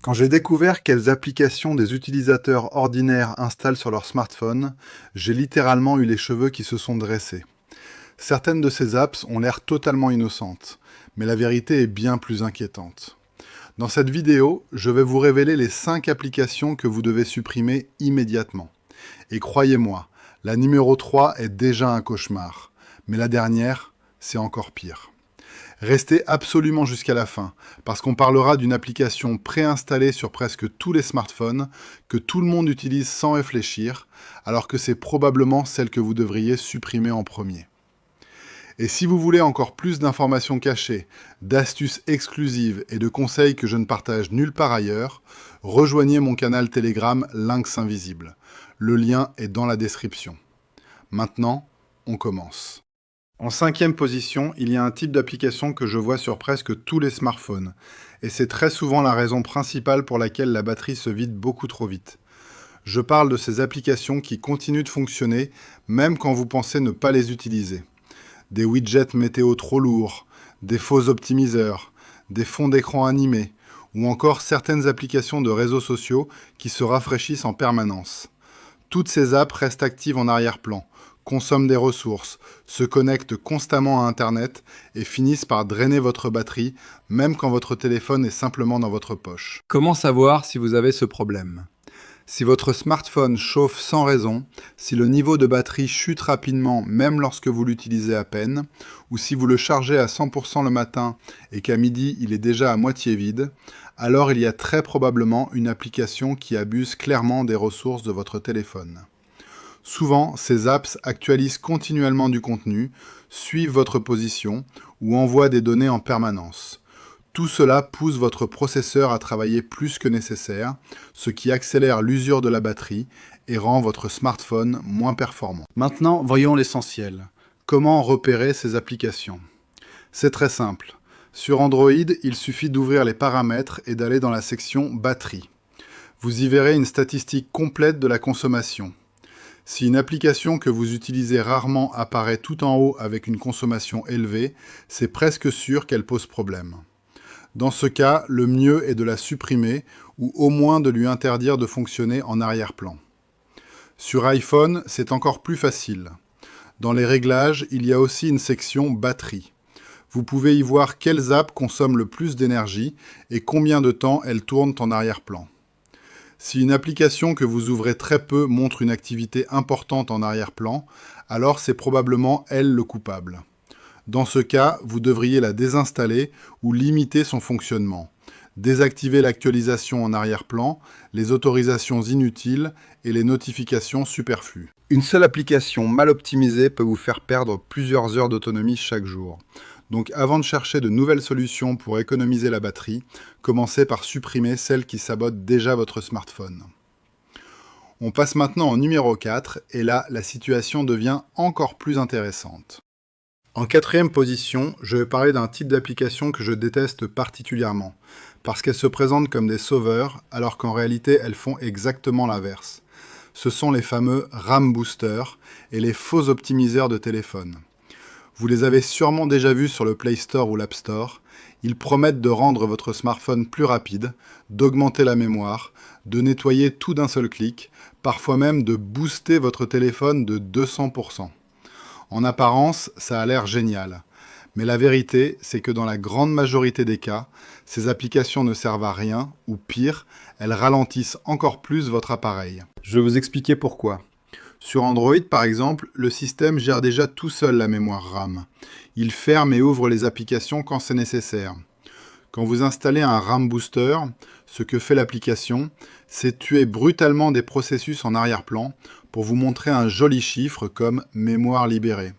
Quand j'ai découvert quelles applications des utilisateurs ordinaires installent sur leur smartphone, j'ai littéralement eu les cheveux qui se sont dressés. Certaines de ces apps ont l'air totalement innocentes, mais la vérité est bien plus inquiétante. Dans cette vidéo, je vais vous révéler les 5 applications que vous devez supprimer immédiatement. Et croyez-moi, la numéro 3 est déjà un cauchemar, mais la dernière, c'est encore pire. Restez absolument jusqu'à la fin, parce qu'on parlera d'une application préinstallée sur presque tous les smartphones, que tout le monde utilise sans réfléchir, alors que c'est probablement celle que vous devriez supprimer en premier. Et si vous voulez encore plus d'informations cachées, d'astuces exclusives et de conseils que je ne partage nulle part ailleurs, rejoignez mon canal Telegram Lynx Invisible. Le lien est dans la description. Maintenant, on commence. En 5e position, il y a un type d'application que je vois sur presque tous les smartphones, et c'est très souvent la raison principale pour laquelle la batterie se vide beaucoup trop vite. Je parle de ces applications qui continuent de fonctionner même quand vous pensez ne pas les utiliser. Des widgets météo trop lourds, des faux optimiseurs, des fonds d'écran animés, ou encore certaines applications de réseaux sociaux qui se rafraîchissent en permanence. Toutes ces apps restent actives en arrière-plan, consomment des ressources, se connectent constamment à Internet et finissent par drainer votre batterie, même quand votre téléphone est simplement dans votre poche. Comment savoir si vous avez ce problème ? Si votre smartphone chauffe sans raison, si le niveau de batterie chute rapidement même lorsque vous l'utilisez à peine, ou si vous le chargez à 100% le matin et qu'à midi il est déjà à moitié vide, alors il y a très probablement une application qui abuse clairement des ressources de votre téléphone. Souvent, ces apps actualisent continuellement du contenu, suivent votre position ou envoient des données en permanence. Tout cela pousse votre processeur à travailler plus que nécessaire, ce qui accélère l'usure de la batterie et rend votre smartphone moins performant. Maintenant, voyons l'essentiel. Comment repérer ces applications ? C'est très simple. Sur Android, il suffit d'ouvrir les paramètres et d'aller dans la section « Batterie ». Vous y verrez une statistique complète de la consommation. Si une application que vous utilisez rarement apparaît tout en haut avec une consommation élevée, c'est presque sûr qu'elle pose problème. Dans ce cas, le mieux est de la supprimer ou au moins de lui interdire de fonctionner en arrière-plan. Sur iPhone, c'est encore plus facile. Dans les réglages, il y a aussi une section « Batterie ». Vous pouvez y voir quelles apps consomment le plus d'énergie et combien de temps elles tournent en arrière-plan. Si une application que vous ouvrez très peu montre une activité importante en arrière-plan, alors c'est probablement elle le coupable. Dans ce cas, vous devriez la désinstaller ou limiter son fonctionnement. Désactiver l'actualisation en arrière-plan, les autorisations inutiles et les notifications superflues. Une seule application mal optimisée peut vous faire perdre plusieurs heures d'autonomie chaque jour. Donc avant de chercher de nouvelles solutions pour économiser la batterie, commencez par supprimer celles qui sabotent déjà votre smartphone. On passe maintenant au numéro 4, et là, la situation devient encore plus intéressante. En 4e position, je vais parler d'un type d'application que je déteste particulièrement, parce qu'elles se présentent comme des sauveurs, alors qu'en réalité elles font exactement l'inverse. Ce sont les fameux RAM boosters et les faux optimiseurs de téléphone. Vous les avez sûrement déjà vus sur le Play Store ou l'App Store. Ils promettent de rendre votre smartphone plus rapide, d'augmenter la mémoire, de nettoyer tout d'un seul clic, parfois même de booster votre téléphone de 200%. En apparence, ça a l'air génial. Mais la vérité, c'est que dans la grande majorité des cas, ces applications ne servent à rien, ou pire, elles ralentissent encore plus votre appareil. Je vais vous expliquer pourquoi. Sur Android, par exemple, le système gère déjà tout seul la mémoire RAM. Il ferme et ouvre les applications quand c'est nécessaire. Quand vous installez un RAM Booster, ce que fait l'application, c'est tuer brutalement des processus en arrière-plan pour vous montrer un joli chiffre comme « mémoire libérée ».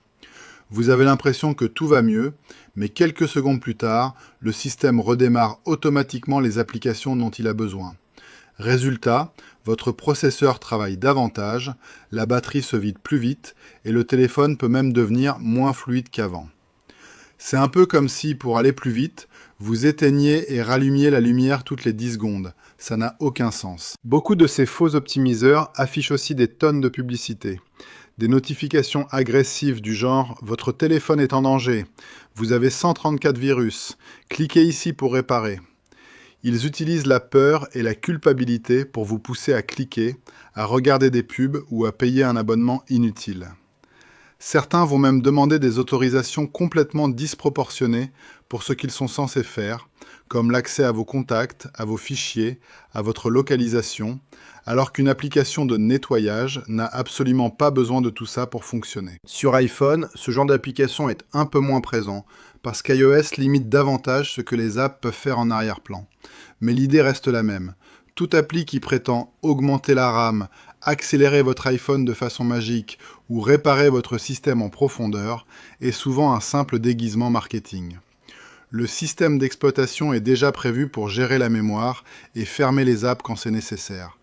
Vous avez l'impression que tout va mieux, mais quelques secondes plus tard, le système redémarre automatiquement les applications dont il a besoin. Résultat, votre processeur travaille davantage, la batterie se vide plus vite et le téléphone peut même devenir moins fluide qu'avant. C'est un peu comme si, pour aller plus vite, vous éteigniez et rallumiez la lumière toutes les 10 secondes. Ça n'a aucun sens. Beaucoup de ces faux optimiseurs affichent aussi des tonnes de publicité. Des notifications agressives du genre « Votre téléphone est en danger »,« Vous avez 134 virus »,« Cliquez ici pour réparer ». Ils utilisent la peur et la culpabilité pour vous pousser à cliquer, à regarder des pubs ou à payer un abonnement inutile. Certains vont même demander des autorisations complètement disproportionnées pour ce qu'ils sont censés faire, comme l'accès à vos contacts, à vos fichiers, à votre localisation, alors qu'une application de nettoyage n'a absolument pas besoin de tout ça pour fonctionner. Sur iPhone, ce genre d'application est un peu moins présent, parce qu'iOS limite davantage ce que les apps peuvent faire en arrière-plan. Mais l'idée reste la même. Toute appli qui prétend augmenter la RAM, accélérer votre iPhone de façon magique ou réparer votre système en profondeur est souvent un simple déguisement marketing. Le système d'exploitation est déjà prévu pour gérer la mémoire et fermer les apps quand c'est nécessaire.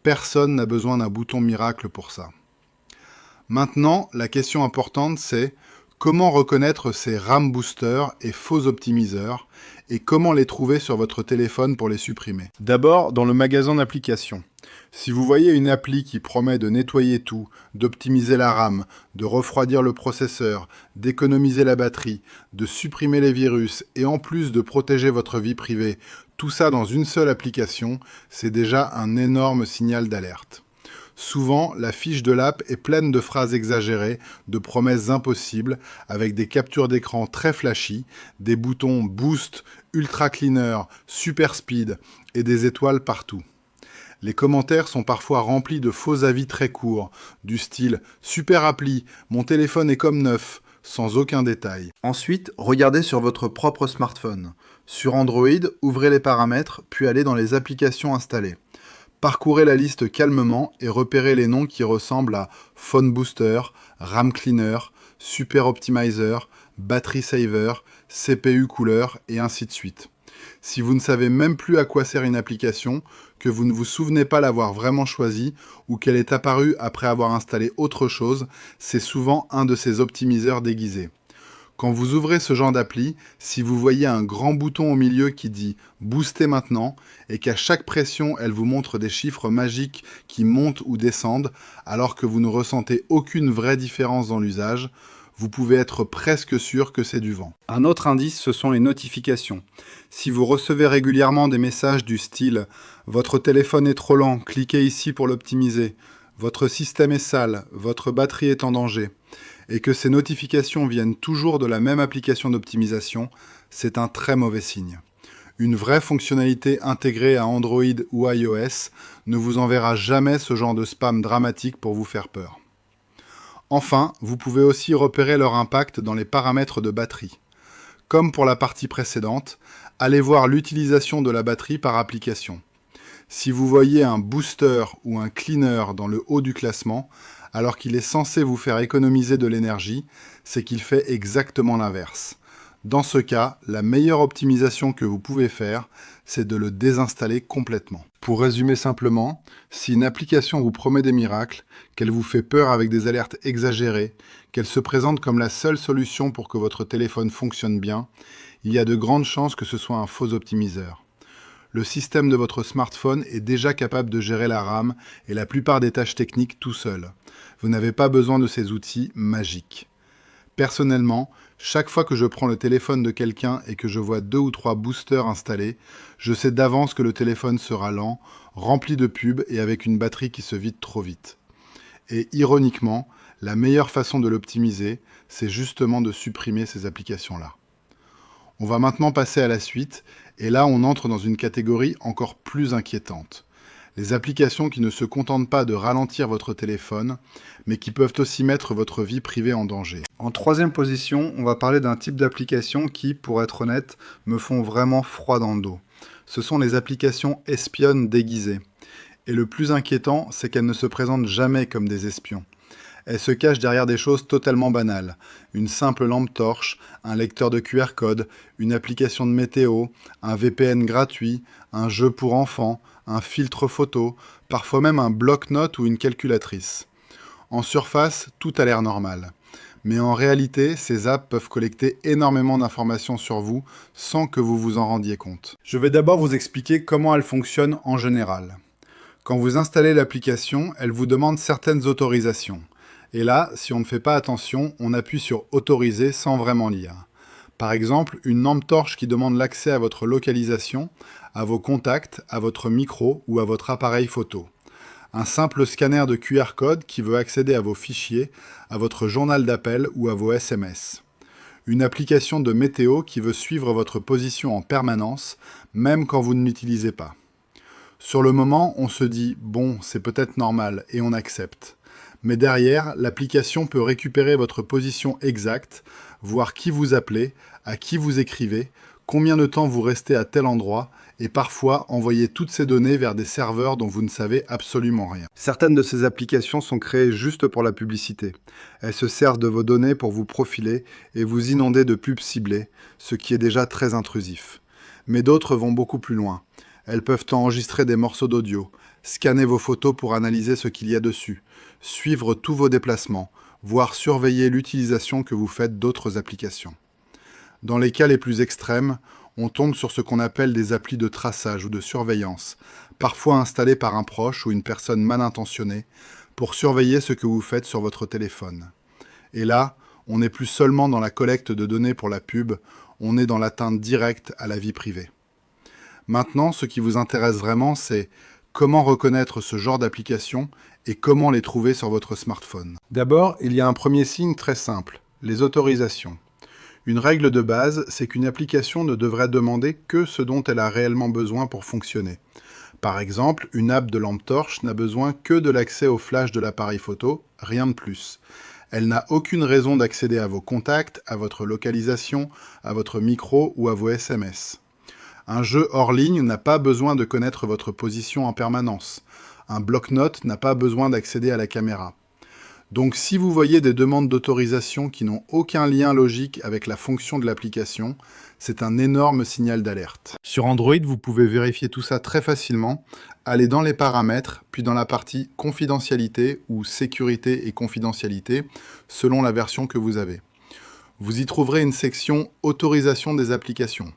Personne n'a besoin d'un bouton miracle pour ça. Maintenant, la question importante c'est comment reconnaître ces RAM boosters et faux optimiseurs et comment les trouver sur votre téléphone pour les supprimer. D'abord, dans le magasin d'applications. Si vous voyez une appli qui promet de nettoyer tout, d'optimiser la RAM, de refroidir le processeur, d'économiser la batterie, de supprimer les virus et en plus de protéger votre vie privée, tout ça dans une seule application, c'est déjà un énorme signal d'alerte. Souvent, la fiche de l'app est pleine de phrases exagérées, de promesses impossibles, avec des captures d'écran très flashy, des boutons Boost, Ultra Cleaner, Super Speed et des étoiles partout. Les commentaires sont parfois remplis de faux avis très courts, du style « Super appli, mon téléphone est comme neuf », sans aucun détail. Ensuite, regardez sur votre propre smartphone. Sur Android, ouvrez les paramètres, puis allez dans les applications installées. Parcourez la liste calmement et repérez les noms qui ressemblent à Phone Booster, RAM Cleaner, Super Optimizer, Battery Saver, CPU Cooler et ainsi de suite. Si vous ne savez même plus à quoi sert une application, que vous ne vous souvenez pas l'avoir vraiment choisie ou qu'elle est apparue après avoir installé autre chose, c'est souvent un de ces optimiseurs déguisés. Quand vous ouvrez ce genre d'appli, si vous voyez un grand bouton au milieu qui dit « Booster maintenant » et qu'à chaque pression, elle vous montre des chiffres magiques qui montent ou descendent alors que vous ne ressentez aucune vraie différence dans l'usage, vous pouvez être presque sûr que c'est du vent. Un autre indice, ce sont les notifications. Si vous recevez régulièrement des messages du style « Votre téléphone est trop lent, cliquez ici pour l'optimiser »,« Votre système est sale, votre batterie est en danger », et que ces notifications viennent toujours de la même application d'optimisation, c'est un très mauvais signe. Une vraie fonctionnalité intégrée à Android ou iOS ne vous enverra jamais ce genre de spam dramatique pour vous faire peur. Enfin, vous pouvez aussi repérer leur impact dans les paramètres de batterie. Comme pour la partie précédente, allez voir l'utilisation de la batterie par application. Si vous voyez un booster ou un cleaner dans le haut du classement, alors qu'il est censé vous faire économiser de l'énergie, c'est qu'il fait exactement l'inverse. Dans ce cas, la meilleure optimisation que vous pouvez faire, c'est de le désinstaller complètement. Pour résumer simplement, si une application vous promet des miracles, qu'elle vous fait peur avec des alertes exagérées, qu'elle se présente comme la seule solution pour que votre téléphone fonctionne bien, il y a de grandes chances que ce soit un faux optimiseur. Le système de votre smartphone est déjà capable de gérer la RAM et la plupart des tâches techniques tout seul. Vous n'avez pas besoin de ces outils magiques. Personnellement, chaque fois que je prends le téléphone de quelqu'un et que je vois 2 ou 3 boosters installés, je sais d'avance que le téléphone sera lent, rempli de pubs et avec une batterie qui se vide trop vite. Et ironiquement, la meilleure façon de l'optimiser, c'est justement de supprimer ces applications-là. On va maintenant passer à la suite, et là on entre dans une catégorie encore plus inquiétante. Les applications qui ne se contentent pas de ralentir votre téléphone, mais qui peuvent aussi mettre votre vie privée en danger. En troisième position, on va parler d'un type d'application qui, pour être honnête, me font vraiment froid dans le dos. Ce sont les applications espionnes déguisées. Et le plus inquiétant, c'est qu'elles ne se présentent jamais comme des espions. Elles se cachent derrière des choses totalement banales. Une simple lampe torche, un lecteur de QR code, une application de météo, un VPN gratuit, un jeu pour enfants, un filtre photo, parfois même un bloc-notes ou une calculatrice. En surface, tout a l'air normal. Mais en réalité, ces apps peuvent collecter énormément d'informations sur vous sans que vous vous en rendiez compte. Je vais d'abord vous expliquer comment elles fonctionnent en général. Quand vous installez l'application, elle vous demande certaines autorisations. Et là, si on ne fait pas attention, on appuie sur « Autoriser » sans vraiment lire. Par exemple, une lampe torche qui demande l'accès à votre localisation, à vos contacts, à votre micro ou à votre appareil photo. Un simple scanner de QR code qui veut accéder à vos fichiers, à votre journal d'appel ou à vos SMS. Une application de météo qui veut suivre votre position en permanence, même quand vous ne l'utilisez pas. Sur le moment, on se dit « bon, c'est peut-être normal » et on accepte. Mais derrière, l'application peut récupérer votre position exacte, voir qui vous appelez, à qui vous écrivez, combien de temps vous restez à tel endroit, et parfois envoyer toutes ces données vers des serveurs dont vous ne savez absolument rien. Certaines de ces applications sont créées juste pour la publicité. Elles se servent de vos données pour vous profiler et vous inonder de pubs ciblées, ce qui est déjà très intrusif. Mais d'autres vont beaucoup plus loin. Elles peuvent enregistrer des morceaux d'audio, scanner vos photos pour analyser ce qu'il y a dessus, suivre tous vos déplacements, voire surveiller l'utilisation que vous faites d'autres applications. Dans les cas les plus extrêmes, on tombe sur ce qu'on appelle des applis de traçage ou de surveillance, parfois installées par un proche ou une personne mal intentionnée, pour surveiller ce que vous faites sur votre téléphone. Et là, on n'est plus seulement dans la collecte de données pour la pub, on est dans l'atteinte directe à la vie privée. Maintenant, ce qui vous intéresse vraiment, c'est comment reconnaître ce genre d'applications et comment les trouver sur votre smartphone. D'abord, il y a un premier signe très simple, les autorisations. Une règle de base, c'est qu'une application ne devrait demander que ce dont elle a réellement besoin pour fonctionner. Par exemple, une app de lampe torche n'a besoin que de l'accès au flash de l'appareil photo, rien de plus. Elle n'a aucune raison d'accéder à vos contacts, à votre localisation, à votre micro ou à vos SMS. Un jeu hors ligne n'a pas besoin de connaître votre position en permanence. Un bloc-notes n'a pas besoin d'accéder à la caméra. Donc si vous voyez des demandes d'autorisation qui n'ont aucun lien logique avec la fonction de l'application, c'est un énorme signal d'alerte. Sur Android, vous pouvez vérifier tout ça très facilement. Allez dans les paramètres, puis dans la partie confidentialité ou sécurité et confidentialité, selon la version que vous avez. Vous y trouverez une section autorisation des applications.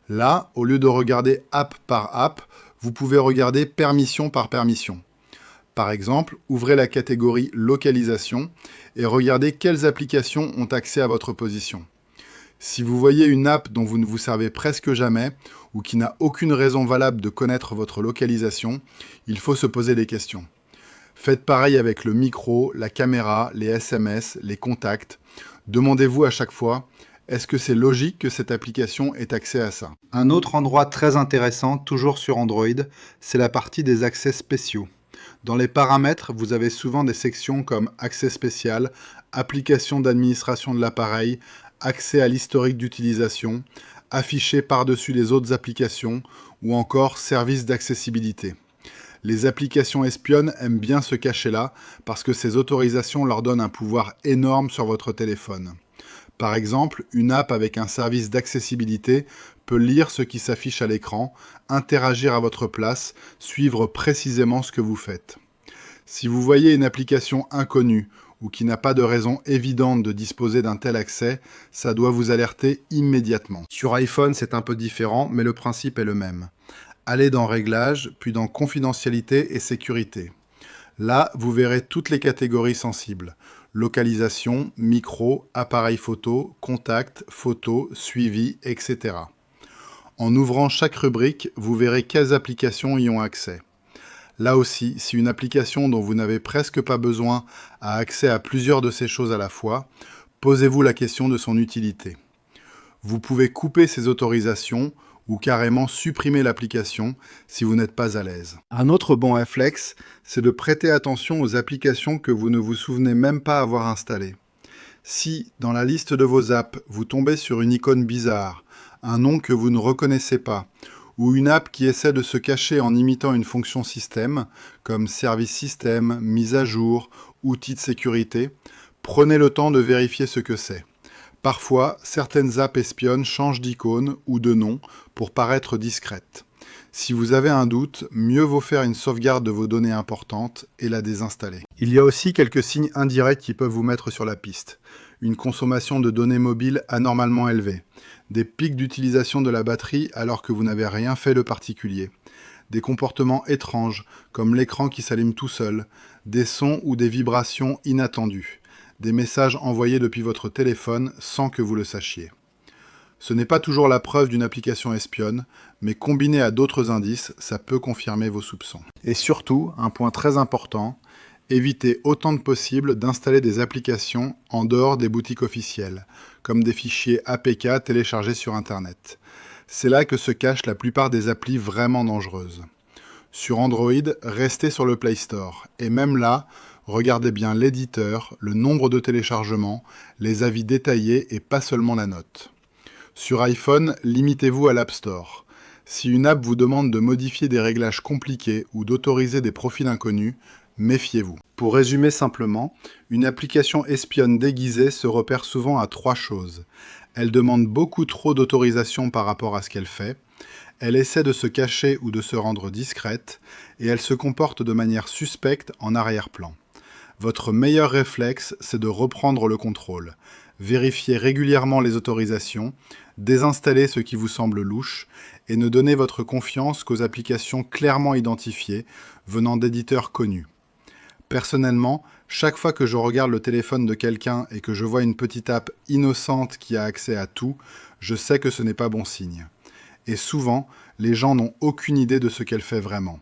Là, au lieu de regarder app par app, vous pouvez regarder permission par permission. Par exemple, ouvrez la catégorie localisation et regardez quelles applications ont accès à votre position. Si vous voyez une app dont vous ne vous servez presque jamais ou qui n'a aucune raison valable de connaître votre localisation, il faut se poser des questions. Faites pareil avec le micro, la caméra, les SMS, les contacts. Demandez-vous à chaque fois, est-ce que c'est logique que cette application ait accès à ça? Un autre endroit très intéressant, toujours sur Android, c'est la partie des accès spéciaux. Dans les paramètres, vous avez souvent des sections comme accès spécial, application d'administration de l'appareil, accès à l'historique d'utilisation, affiché par-dessus les autres applications ou encore service d'accessibilité. Les applications espionnes aiment bien se cacher là parce que ces autorisations leur donnent un pouvoir énorme sur votre téléphone. Par exemple, une app avec un service d'accessibilité peut lire ce qui s'affiche à l'écran, interagir à votre place, suivre précisément ce que vous faites. Si vous voyez une application inconnue ou qui n'a pas de raison évidente de disposer d'un tel accès, ça doit vous alerter immédiatement. Sur iPhone, c'est un peu différent, mais le principe est le même. Allez dans Réglages, puis dans Confidentialité et Sécurité. Là, vous verrez toutes les catégories sensibles. Localisation, micro, appareil photo, contact, photo, suivi, etc. En ouvrant chaque rubrique, vous verrez quelles applications y ont accès. Là aussi, si une application dont vous n'avez presque pas besoin a accès à plusieurs de ces choses à la fois, posez-vous la question de son utilité. Vous pouvez couper ces autorisations ou carrément supprimer l'application si vous n'êtes pas à l'aise. Un autre bon réflexe, c'est de prêter attention aux applications que vous ne vous souvenez même pas avoir installées. Si, dans la liste de vos apps, vous tombez sur une icône bizarre, un nom que vous ne reconnaissez pas, ou une app qui essaie de se cacher en imitant une fonction système, comme service système, mise à jour, outil de sécurité, prenez le temps de vérifier ce que c'est. Parfois, certaines apps espionnes changent d'icône ou de nom pour paraître discrètes. Si vous avez un doute, mieux vaut faire une sauvegarde de vos données importantes et la désinstaller. Il y a aussi quelques signes indirects qui peuvent vous mettre sur la piste. Une consommation de données mobiles anormalement élevée, des pics d'utilisation de la batterie alors que vous n'avez rien fait de particulier, des comportements étranges comme l'écran qui s'allume tout seul, des sons ou des vibrations inattendues, des messages envoyés depuis votre téléphone sans que vous le sachiez. Ce n'est pas toujours la preuve d'une application espionne, mais combiné à d'autres indices, ça peut confirmer vos soupçons. Et surtout, un point très important, évitez autant que possible d'installer des applications en dehors des boutiques officielles, comme des fichiers APK téléchargés sur Internet. C'est là que se cachent la plupart des applis vraiment dangereuses. Sur Android, restez sur le Play Store, et même là, regardez bien l'éditeur, le nombre de téléchargements, les avis détaillés et pas seulement la note. Sur iPhone, limitez-vous à l'App Store. Si une app vous demande de modifier des réglages compliqués ou d'autoriser des profils inconnus, méfiez-vous. Pour résumer simplement, une application espionne déguisée se repère souvent à 3 choses. Elle demande beaucoup trop d'autorisation par rapport à ce qu'elle fait, elle essaie de se cacher ou de se rendre discrète, et elle se comporte de manière suspecte en arrière-plan. Votre meilleur réflexe, c'est de reprendre le contrôle. Vérifiez régulièrement les autorisations, désinstallez ce qui vous semble louche, et ne donnez votre confiance qu'aux applications clairement identifiées, venant d'éditeurs connus. Personnellement, chaque fois que je regarde le téléphone de quelqu'un et que je vois une petite app innocente qui a accès à tout, je sais que ce n'est pas bon signe. Et souvent, les gens n'ont aucune idée de ce qu'elle fait vraiment.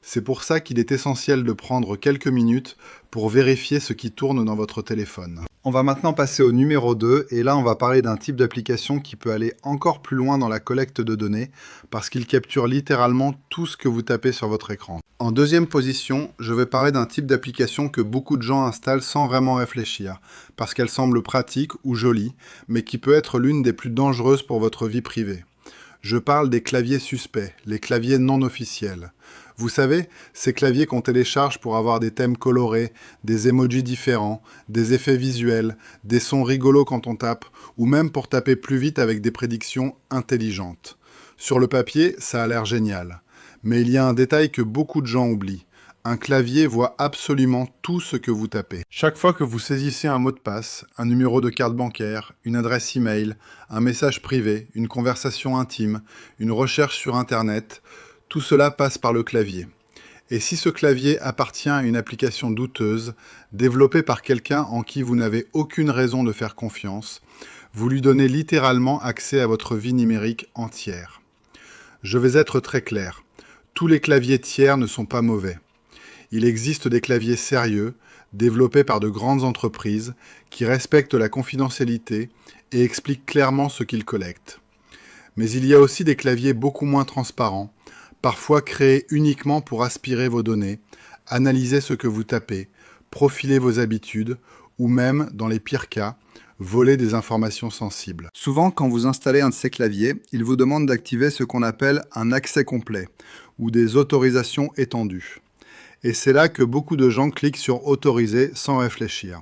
C'est pour ça qu'il est essentiel de prendre quelques minutes pour vérifier ce qui tourne dans votre téléphone. On va maintenant passer au numéro 2, et là on va parler d'un type d'application qui peut aller encore plus loin dans la collecte de données, parce qu'il capture littéralement tout ce que vous tapez sur votre écran. En deuxième position, je vais parler d'un type d'application que beaucoup de gens installent sans vraiment réfléchir, parce qu'elle semble pratique ou jolie, mais qui peut être l'une des plus dangereuses pour votre vie privée. Je parle des claviers suspects, les claviers non officiels. Vous savez, ces claviers qu'on télécharge pour avoir des thèmes colorés, des emojis différents, des effets visuels, des sons rigolos quand on tape, ou même pour taper plus vite avec des prédictions intelligentes. Sur le papier, ça a l'air génial. Mais il y a un détail que beaucoup de gens oublient. Un clavier voit absolument tout ce que vous tapez. Chaque fois que vous saisissez un mot de passe, un numéro de carte bancaire, une adresse email, un message privé, une conversation intime, une recherche sur Internet, tout cela passe par le clavier. Et si ce clavier appartient à une application douteuse, développée par quelqu'un en qui vous n'avez aucune raison de faire confiance, vous lui donnez littéralement accès à votre vie numérique entière. Je vais être très clair. Tous les claviers tiers ne sont pas mauvais. Il existe des claviers sérieux, développés par de grandes entreprises, qui respectent la confidentialité et expliquent clairement ce qu'ils collectent. Mais il y a aussi des claviers beaucoup moins transparents, parfois créés uniquement pour aspirer vos données, analyser ce que vous tapez, profiler vos habitudes, ou même, dans les pires cas, voler des informations sensibles. Souvent, quand vous installez un de ces claviers, il vous demande d'activer ce qu'on appelle un accès complet, ou des autorisations étendues. Et c'est là que beaucoup de gens cliquent sur « Autoriser » sans réfléchir.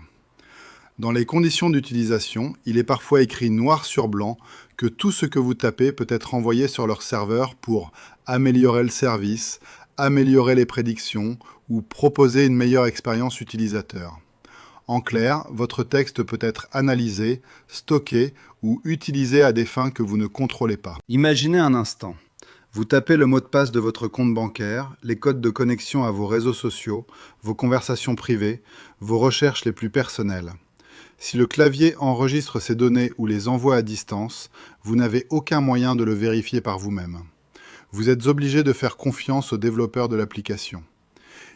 Dans les conditions d'utilisation, il est parfois écrit noir sur blanc que tout ce que vous tapez peut être envoyé sur leur serveur pour améliorer le service, améliorer les prédictions ou proposer une meilleure expérience utilisateur. En clair, votre texte peut être analysé, stocké ou utilisé à des fins que vous ne contrôlez pas. Imaginez un instant. Vous tapez le mot de passe de votre compte bancaire, les codes de connexion à vos réseaux sociaux, vos conversations privées, vos recherches les plus personnelles. Si le clavier enregistre ces données ou les envoie à distance, vous n'avez aucun moyen de le vérifier par vous-même. Vous êtes obligé de faire confiance au développeur de l'application.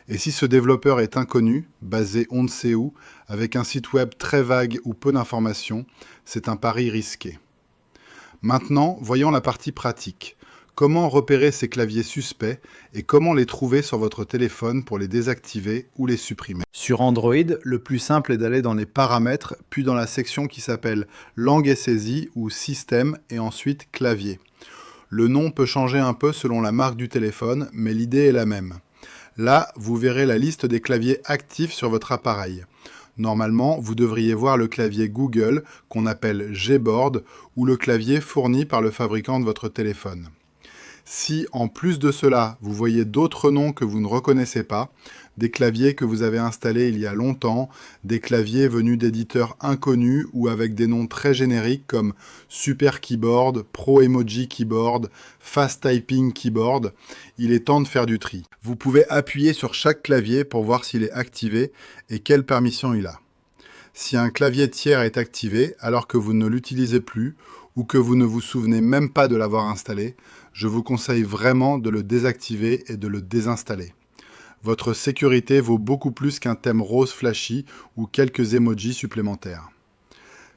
Et si ce développeur est inconnu, basé on ne sait où, avec un site web très vague ou peu d'informations, c'est un pari risqué. Maintenant, voyons la partie pratique. Comment repérer ces claviers suspects et comment les trouver sur votre téléphone pour les désactiver ou les supprimer. Sur Android, le plus simple est d'aller dans les paramètres, puis dans la section qui s'appelle Langue et saisie ou Système et ensuite Clavier. Le nom peut changer un peu selon la marque du téléphone, mais l'idée est la même. Là, vous verrez la liste des claviers actifs sur votre appareil. Normalement, vous devriez voir le clavier Google, qu'on appelle Gboard, ou le clavier fourni par le fabricant de votre téléphone. Si, en plus de cela, vous voyez d'autres noms que vous ne reconnaissez pas, des claviers que vous avez installés il y a longtemps, des claviers venus d'éditeurs inconnus ou avec des noms très génériques comme Super Keyboard, Pro Emoji Keyboard, Fast Typing Keyboard, il est temps de faire du tri. Vous pouvez appuyer sur chaque clavier pour voir s'il est activé et quelle permission il a. Si un clavier tiers est activé alors que vous ne l'utilisez plus, ou que vous ne vous souvenez même pas de l'avoir installé, je vous conseille vraiment de le désactiver et de le désinstaller. Votre sécurité vaut beaucoup plus qu'un thème rose flashy ou quelques emojis supplémentaires.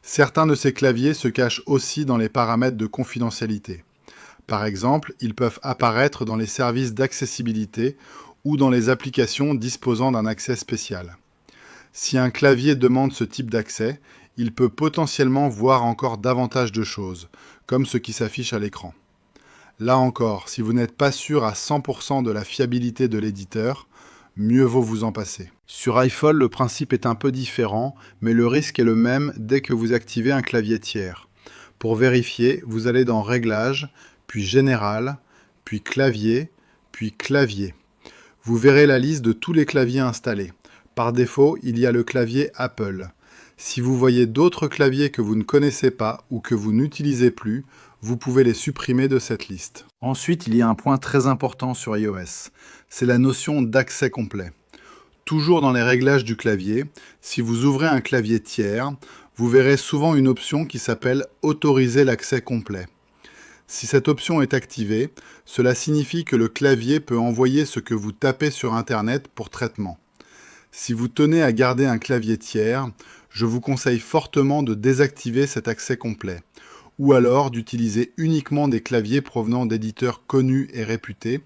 Certains de ces claviers se cachent aussi dans les paramètres de confidentialité. Par exemple, ils peuvent apparaître dans les services d'accessibilité ou dans les applications disposant d'un accès spécial. Si un clavier demande ce type d'accès, il peut potentiellement voir encore davantage de choses, comme ce qui s'affiche à l'écran. Là encore, si vous n'êtes pas sûr à 100% de la fiabilité de l'éditeur, mieux vaut vous en passer. Sur iPhone, le principe est un peu différent, mais le risque est le même dès que vous activez un clavier tiers. Pour vérifier, vous allez dans Réglages, puis Général, puis Clavier, puis Clavier. Vous verrez la liste de tous les claviers installés. Par défaut, il y a le clavier Apple. Si vous voyez d'autres claviers que vous ne connaissez pas ou que vous n'utilisez plus, vous pouvez les supprimer de cette liste. Ensuite, il y a un point très important sur iOS, c'est la notion d'accès complet. Toujours dans les réglages du clavier, si vous ouvrez un clavier tiers, vous verrez souvent une option qui s'appelle « Autoriser l'accès complet ». Si cette option est activée, cela signifie que le clavier peut envoyer ce que vous tapez sur Internet pour traitement. Si vous tenez à garder un clavier tiers, je vous conseille fortement de désactiver cet accès complet, ou alors d'utiliser uniquement des claviers provenant d'éditeurs connus et réputés,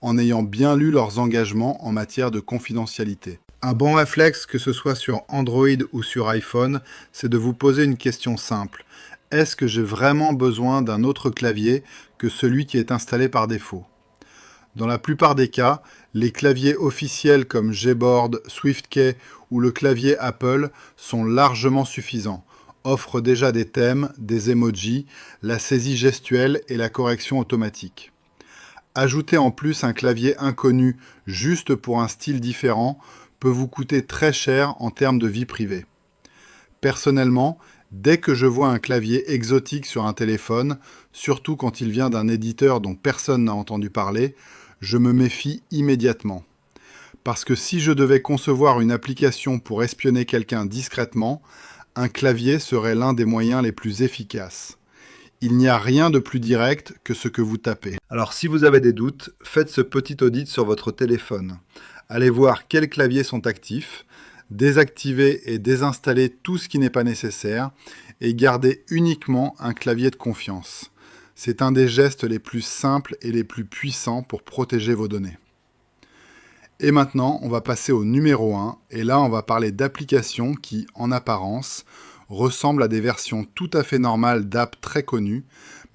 en ayant bien lu leurs engagements en matière de confidentialité. Un bon réflexe, que ce soit sur Android ou sur iPhone, c'est de vous poser une question simple. Est-ce que j'ai vraiment besoin d'un autre clavier que celui qui est installé par défaut ? Dans la plupart des cas, les claviers officiels comme Gboard, SwiftKey ou le clavier Apple sont largement suffisants, offrent déjà des thèmes, des emojis, la saisie gestuelle et la correction automatique. Ajouter en plus un clavier inconnu juste pour un style différent peut vous coûter très cher en termes de vie privée. Personnellement, dès que je vois un clavier exotique sur un téléphone, surtout quand il vient d'un éditeur dont personne n'a entendu parler, je me méfie immédiatement. Parce que si je devais concevoir une application pour espionner quelqu'un discrètement, un clavier serait l'un des moyens les plus efficaces. Il n'y a rien de plus direct que ce que vous tapez. Alors si vous avez des doutes, faites ce petit audit sur votre téléphone. Allez voir quels claviers sont actifs, désactivez et désinstallez tout ce qui n'est pas nécessaire et gardez uniquement un clavier de confiance. C'est un des gestes les plus simples et les plus puissants pour protéger vos données. Et maintenant, on va passer au numéro 1, et là on va parler d'applications qui, en apparence, ressemblent à des versions tout à fait normales d'apps très connues,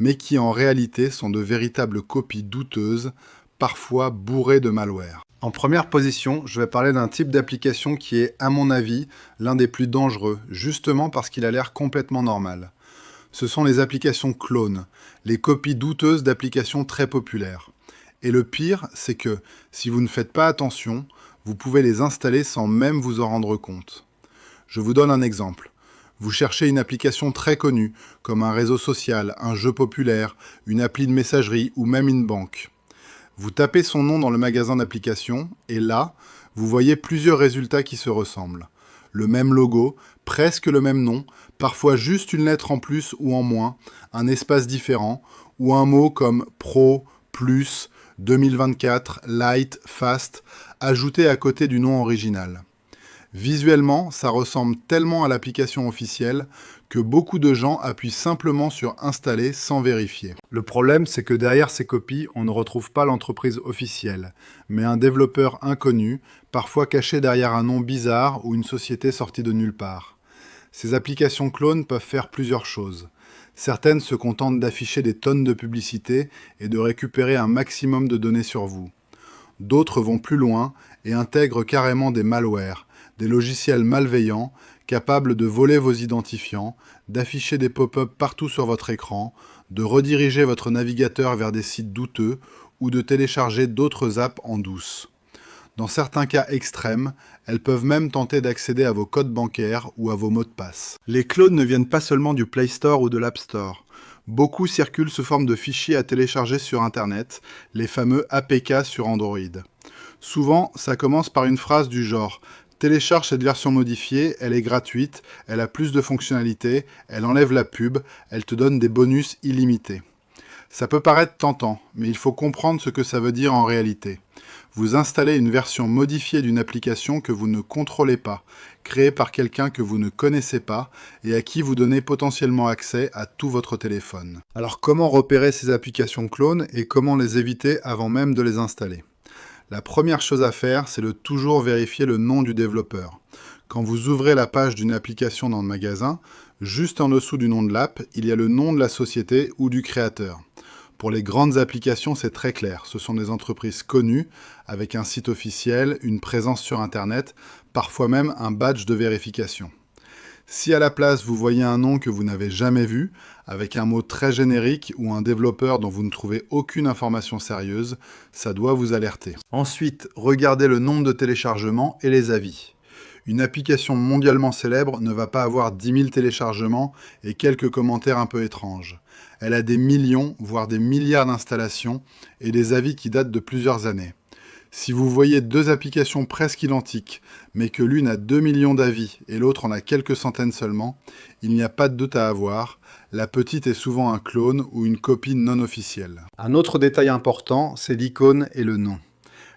mais qui en réalité sont de véritables copies douteuses, parfois bourrées de malware. En première position, je vais parler d'un type d'application qui est, à mon avis, l'un des plus dangereux, justement parce qu'il a l'air complètement normal. Ce sont les applications clones, les copies douteuses d'applications très populaires. Et le pire, c'est que, si vous ne faites pas attention, vous pouvez les installer sans même vous en rendre compte. Je vous donne un exemple. Vous cherchez une application très connue, comme un réseau social, un jeu populaire, une appli de messagerie ou même une banque. Vous tapez son nom dans le magasin d'applications, et là, vous voyez plusieurs résultats qui se ressemblent. Le même logo, presque le même nom, parfois juste une lettre en plus ou en moins, un espace différent, ou un mot comme Pro, Plus, 2024, Light, Fast, ajouté à côté du nom original. Visuellement, ça ressemble tellement à l'application officielle que beaucoup de gens appuient simplement sur Installer sans vérifier. Le problème, c'est que derrière ces copies, on ne retrouve pas l'entreprise officielle, mais un développeur inconnu, parfois caché derrière un nom bizarre ou une société sortie de nulle part. Ces applications clones peuvent faire plusieurs choses. Certaines se contentent d'afficher des tonnes de publicité et de récupérer un maximum de données sur vous. D'autres vont plus loin et intègrent carrément des malwares, des logiciels malveillants capables de voler vos identifiants, d'afficher des pop-up partout sur votre écran, de rediriger votre navigateur vers des sites douteux ou de télécharger d'autres apps en douce. Dans certains cas extrêmes, elles peuvent même tenter d'accéder à vos codes bancaires ou à vos mots de passe. Les clones ne viennent pas seulement du Play Store ou de l'App Store. Beaucoup circulent sous forme de fichiers à télécharger sur Internet, les fameux APK sur Android. Souvent, ça commence par une phrase du genre « Télécharge cette version modifiée, elle est gratuite, elle a plus de fonctionnalités, elle enlève la pub, elle te donne des bonus illimités. Ça peut paraître tentant, mais il faut comprendre ce que ça veut dire en réalité. Vous installez une version modifiée d'une application que vous ne contrôlez pas, créée par quelqu'un que vous ne connaissez pas et à qui vous donnez potentiellement accès à tout votre téléphone. Alors comment repérer ces applications clones et comment les éviter avant même de les installer ? La première chose à faire, c'est de toujours vérifier le nom du développeur. Quand vous ouvrez la page d'une application dans le magasin, juste en dessous du nom de l'app, il y a le nom de la société ou du créateur. Pour les grandes applications, c'est très clair. Ce sont des entreprises connues, avec un site officiel, une présence sur Internet, parfois même un badge de vérification. Si à la place vous voyez un nom que vous n'avez jamais vu, avec un mot très générique ou un développeur dont vous ne trouvez aucune information sérieuse, ça doit vous alerter. Ensuite, regardez le nombre de téléchargements et les avis. Une application mondialement célèbre ne va pas avoir 10 000 téléchargements et quelques commentaires un peu étranges. Elle a des millions, voire des milliards d'installations et des avis qui datent de plusieurs années. Si vous voyez deux applications presque identiques, mais que l'une a 2 millions d'avis et l'autre en a quelques centaines seulement, il n'y a pas de doute à avoir, la petite est souvent un clone ou une copie non officielle. Un autre détail important, c'est l'icône et le nom.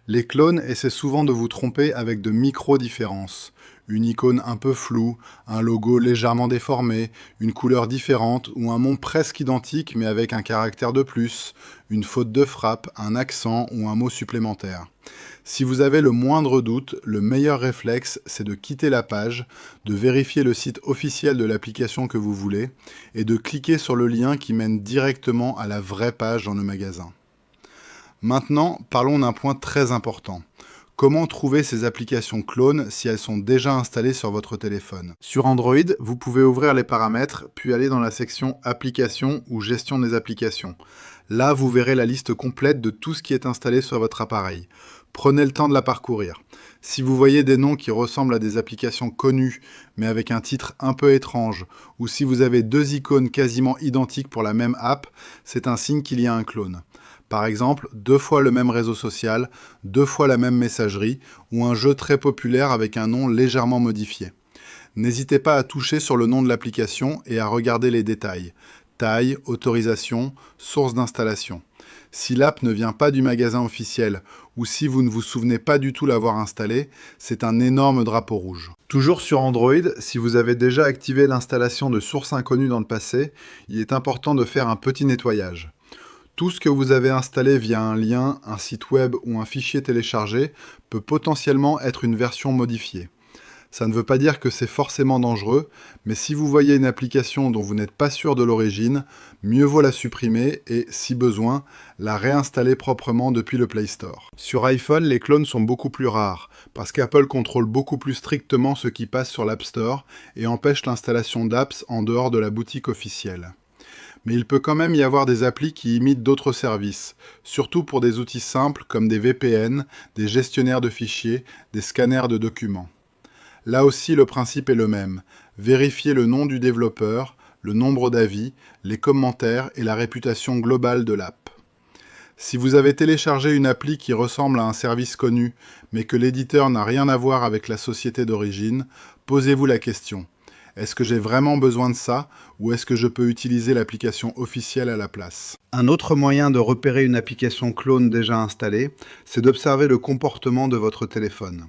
Les clones essaient souvent de vous tromper avec de micro-différences. Une icône un peu floue, un logo légèrement déformé, une couleur différente ou un nom presque identique mais avec un caractère de plus, une faute de frappe, un accent ou un mot supplémentaire. Si vous avez le moindre doute, le meilleur réflexe, c'est de quitter la page, de vérifier le site officiel de l'application que vous voulez et de cliquer sur le lien qui mène directement à la vraie page dans le magasin. Maintenant, parlons d'un point très important. Comment trouver ces applications clones si elles sont déjà installées sur votre téléphone ? Sur Android, vous pouvez ouvrir les paramètres, puis aller dans la section Applications ou Gestion des applications. Là, vous verrez la liste complète de tout ce qui est installé sur votre appareil. Prenez le temps de la parcourir. Si vous voyez des noms qui ressemblent à des applications connues, mais avec un titre un peu étrange, ou si vous avez deux icônes quasiment identiques pour la même app, c'est un signe qu'il y a un clone. Par exemple, 2 fois le même réseau social, 2 fois la même messagerie, ou un jeu très populaire avec un nom légèrement modifié. N'hésitez pas à toucher sur le nom de l'application et à regarder les détails. Taille, autorisation, source d'installation. Si l'app ne vient pas du magasin officiel, ou si vous ne vous souvenez pas du tout l'avoir installé, c'est un énorme drapeau rouge. Toujours sur Android, si vous avez déjà activé l'installation de sources inconnues dans le passé, il est important de faire un petit nettoyage. Tout ce que vous avez installé via un lien, un site web ou un fichier téléchargé peut potentiellement être une version modifiée. Ça ne veut pas dire que c'est forcément dangereux, mais si vous voyez une application dont vous n'êtes pas sûr de l'origine, mieux vaut la supprimer et, si besoin, la réinstaller proprement depuis le Play Store. Sur iPhone, les clones sont beaucoup plus rares, parce qu'Apple contrôle beaucoup plus strictement ce qui passe sur l'App Store et empêche l'installation d'apps en dehors de la boutique officielle. Mais il peut quand même y avoir des applis qui imitent d'autres services, surtout pour des outils simples comme des VPN, des gestionnaires de fichiers, des scanners de documents. Là aussi, le principe est le même. Vérifiez le nom du développeur, le nombre d'avis, les commentaires et la réputation globale de l'app. Si vous avez téléchargé une appli qui ressemble à un service connu, mais que l'éditeur n'a rien à voir avec la société d'origine, posez-vous la question. Est-ce que j'ai vraiment besoin de ça ou est-ce que je peux utiliser l'application officielle à la place ? Un autre moyen de repérer une application clone déjà installée, c'est d'observer le comportement de votre téléphone.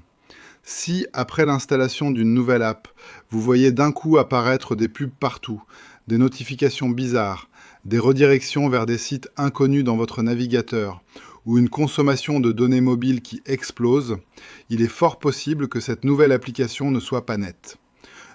Si, après l'installation d'une nouvelle app, vous voyez d'un coup apparaître des pubs partout, des notifications bizarres, des redirections vers des sites inconnus dans votre navigateur, ou une consommation de données mobiles qui explose, il est fort possible que cette nouvelle application ne soit pas nette.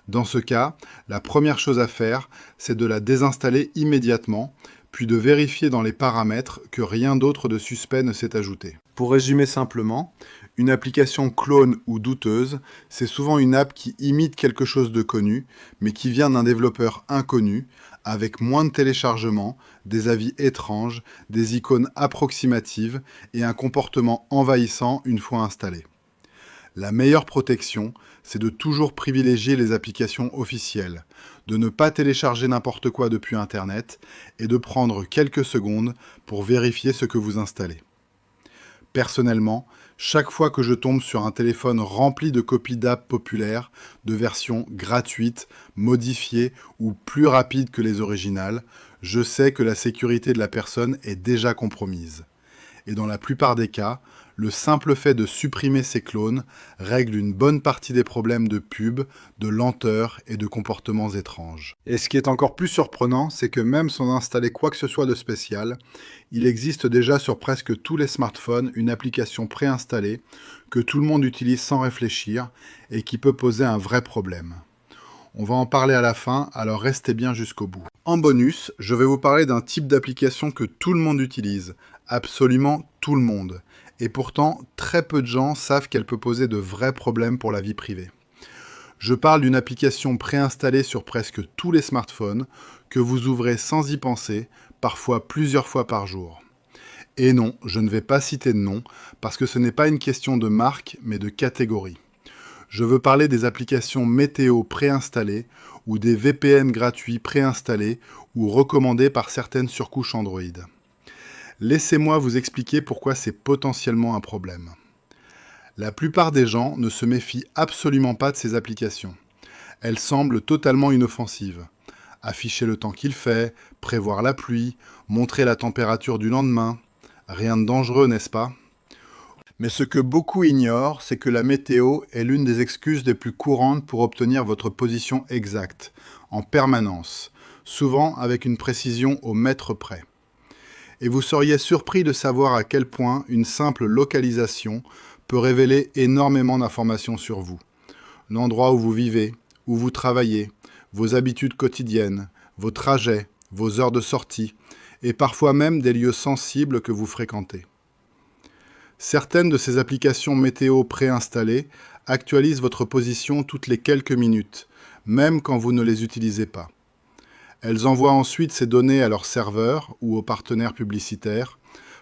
Dans ce cas, la première chose à faire, c'est de la désinstaller immédiatement, puis de vérifier dans les paramètres que rien d'autre de suspect ne s'est ajouté. Pour résumer simplement, une application clone ou douteuse, c'est souvent une app qui imite quelque chose de connu, mais qui vient d'un développeur inconnu, avec moins de téléchargements, des avis étranges, des icônes approximatives et un comportement envahissant une fois installé. La meilleure protection, c'est de toujours privilégier les applications officielles, de ne pas télécharger n'importe quoi depuis Internet et de prendre quelques secondes pour vérifier ce que vous installez. Personnellement, Chaque fois que je tombe sur un téléphone rempli de copies d'apps populaires, de versions gratuites, modifiées ou plus rapides que les originales, je sais que la sécurité de la personne est déjà compromise. Et dans la plupart des cas, le simple fait de supprimer ces clones règle une bonne partie des problèmes de pub, de lenteur et de comportements étranges. Et ce qui est encore plus surprenant, c'est que même sans installer quoi que ce soit de spécial, il existe déjà sur presque tous les smartphones une application préinstallée que tout le monde utilise sans réfléchir et qui peut poser un vrai problème. On va en parler à la fin, alors restez bien jusqu'au bout. En bonus, je vais vous parler d'un type d'application que tout le monde utilise, absolument tout le monde. Et pourtant, très peu de gens savent qu'elle peut poser de vrais problèmes pour la vie privée. Je parle d'une application préinstallée sur presque tous les smartphones, que vous ouvrez sans y penser, parfois plusieurs fois par jour. Et non, je ne vais pas citer de nom, parce que ce n'est pas une question de marque, mais de catégorie. Je veux parler des applications météo préinstallées, ou des VPN gratuits préinstallés, ou recommandés par certaines surcouches Android. Laissez-moi vous expliquer pourquoi c'est potentiellement un problème. La plupart des gens ne se méfient absolument pas de ces applications. Elles semblent totalement inoffensives. Afficher le temps qu'il fait, prévoir la pluie, montrer la température du lendemain. Rien de dangereux, n'est-ce pas ? Mais ce que beaucoup ignorent, c'est que la météo est l'une des excuses les plus courantes pour obtenir votre position exacte, en permanence, souvent avec une précision au mètre près. Et vous seriez surpris de savoir à quel point une simple localisation peut révéler énormément d'informations sur vous. L'endroit où vous vivez, où vous travaillez, vos habitudes quotidiennes, vos trajets, vos heures de sortie, et parfois même des lieux sensibles que vous fréquentez. Certaines de ces applications météo préinstallées actualisent votre position toutes les quelques minutes, même quand vous ne les utilisez pas. Elles envoient ensuite ces données à leurs serveurs ou aux partenaires publicitaires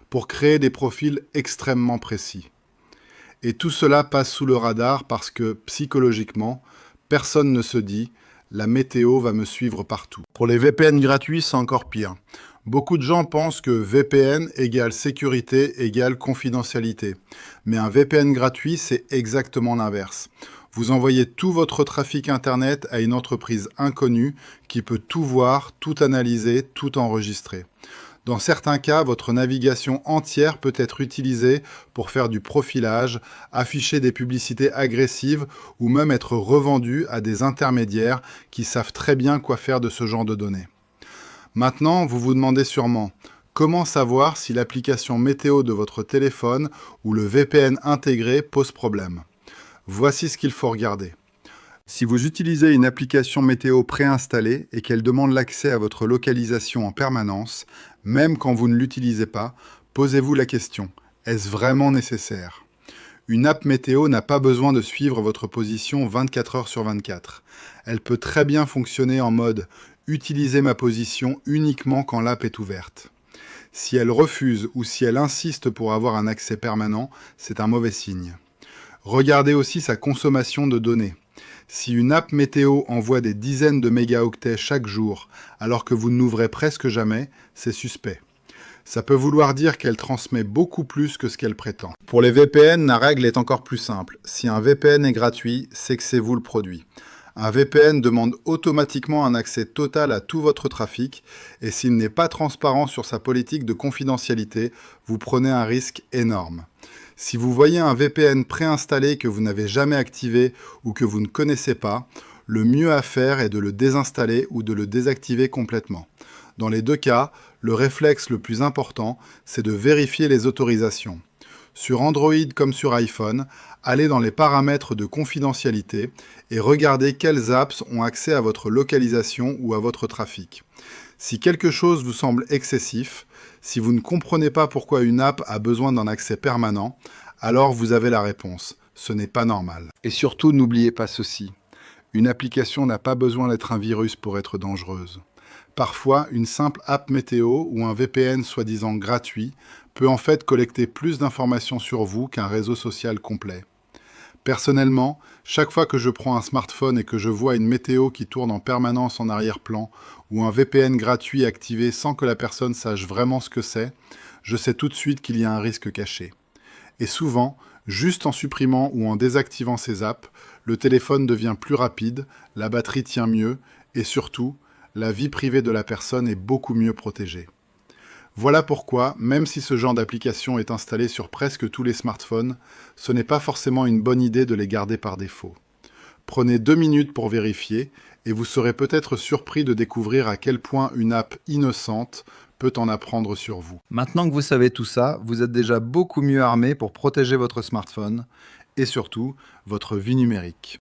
pour créer des profils extrêmement précis. Et tout cela passe sous le radar parce que, psychologiquement, personne ne se dit « la météo va me suivre partout ». Pour les VPN gratuits, c'est encore pire. Beaucoup de gens pensent que VPN égale sécurité égale confidentialité. Mais un VPN gratuit, c'est exactement l'inverse. Vous envoyez tout votre trafic Internet à une entreprise inconnue qui peut tout voir, tout analyser, tout enregistrer. Dans certains cas, votre navigation entière peut être utilisée pour faire du profilage, afficher des publicités agressives ou même être revendue à des intermédiaires qui savent très bien quoi faire de ce genre de données. Maintenant, vous vous demandez sûrement, comment savoir si l'application météo de votre téléphone ou le VPN intégré pose problème ? Voici ce qu'il faut regarder. Si vous utilisez une application météo préinstallée et qu'elle demande l'accès à votre localisation en permanence, même quand vous ne l'utilisez pas, posez-vous la question, est-ce vraiment nécessaire ? Une app météo n'a pas besoin de suivre votre position 24 heures sur 24. Elle peut très bien fonctionner en mode « Utilisez ma position uniquement quand l'app est ouverte ». Si elle refuse ou si elle insiste pour avoir un accès permanent, c'est un mauvais signe. Regardez aussi sa consommation de données. Si une app météo envoie des dizaines de mégaoctets chaque jour, alors que vous n'ouvrez presque jamais, c'est suspect. Ça peut vouloir dire qu'elle transmet beaucoup plus que ce qu'elle prétend. Pour les VPN, la règle est encore plus simple. Si un VPN est gratuit, c'est que c'est vous le produit. Un VPN demande automatiquement un accès total à tout votre trafic, et s'il n'est pas transparent sur sa politique de confidentialité, vous prenez un risque énorme. Si vous voyez un VPN préinstallé que vous n'avez jamais activé ou que vous ne connaissez pas, le mieux à faire est de le désinstaller ou de le désactiver complètement. Dans les deux cas, le réflexe le plus important, c'est de vérifier les autorisations. Sur Android comme sur iPhone, allez dans les paramètres de confidentialité et regardez quelles apps ont accès à votre localisation ou à votre trafic. Si quelque chose vous semble excessif, si vous ne comprenez pas pourquoi une app a besoin d'un accès permanent, alors vous avez la réponse. Ce n'est pas normal. Et surtout, n'oubliez pas ceci. Une application n'a pas besoin d'être un virus pour être dangereuse. Parfois, une simple app météo ou un VPN soi-disant gratuit peut en fait collecter plus d'informations sur vous qu'un réseau social complet. Personnellement, chaque fois que je prends un smartphone et que je vois une météo qui tourne en permanence en arrière-plan ou un VPN gratuit activé sans que la personne sache vraiment ce que c'est, je sais tout de suite qu'il y a un risque caché. Et souvent, Juste en supprimant ou en désactivant ces apps, le téléphone devient plus rapide, la batterie tient mieux et surtout, la vie privée de la personne est beaucoup mieux protégée. Voilà pourquoi, même si ce genre d'application est installé sur presque tous les smartphones, ce n'est pas forcément une bonne idée de les garder par défaut. Prenez 2 minutes pour vérifier et vous serez peut-être surpris de découvrir à quel point une app innocente peut en apprendre sur vous. Maintenant que vous savez tout ça, vous êtes déjà beaucoup mieux armé pour protéger votre smartphone et surtout votre vie numérique.